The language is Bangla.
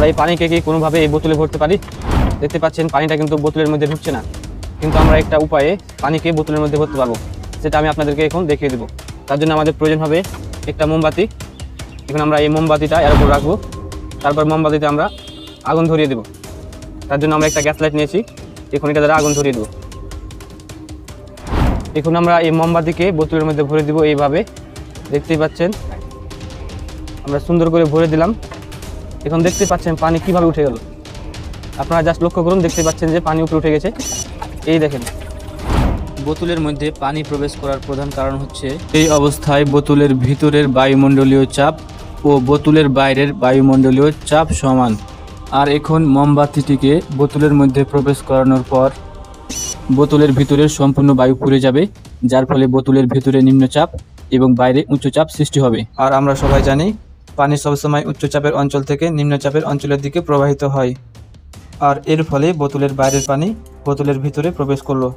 আমরা এই পানিকে কি কোনোভাবে এই বোতলে ভরতে পারি? দেখতে পাচ্ছেন পানিটা কিন্তু বোতলের মধ্যে ঢুকছে না, কিন্তু আমরা একটা উপায়ে পানিকে বোতলের মধ্যে ভরতে পারবো, সেটা আমি আপনাদেরকে এখন দেখিয়ে দেবো। তার জন্য আমাদের প্রয়োজন হবে একটা মোমবাতি। এখন আমরা এই মোমবাতিটা এর উপর রাখবো, তারপর মোমবাতিতে আমরা আগুন ধরিয়ে দেবো। তার জন্য আমরা একটা গ্যাস লাইট নিয়েছি, এখন এটা দ্বারা আগুন ধরিয়ে দেবো। এখন আমরা এই মোমবাতিকে বোতলের মধ্যে ভরে দিব এইভাবে, দেখতেই পাচ্ছেন আমরা সুন্দর করে ভরে দিলাম। এখন দেখতে পাচ্ছেন পানি কিভাবে উঠে গেল, আপনারা জাস্ট লক্ষ্য করুন, দেখতে পাচ্ছেন যে পানি উপরে উঠে গেছে। এই দেখেন, বোতলের মধ্যে পানি প্রবেশ করার প্রধান কারণ হচ্ছে এই অবস্থায় বোতলের ভিতরের বায়ুমণ্ডলীয় চাপ ও বোতলের বাইরের বায়ুমণ্ডলীয় চাপ সমান। আর এখন মোমবাতিটিকে বোতলের মধ্যে প্রবেশ করানোর পর বোতলের ভিতরের সম্পূর্ণ বায়ু পুড়ে যাবে, যার ফলে বোতলের ভিতরে নিম্নচাপ এবং বাইরে উচ্চচাপ সৃষ্টি হবে। আর আমরা সবাই জানি পানি সবসময় উচ্চচাপের অঞ্চল থেকে নিম্নচাপের অঞ্চলের দিকে প্রবাহিত হয়, আর এর ফলে বোতলের বাইরের পানি বোতলের ভিতরে প্রবেশ করলো।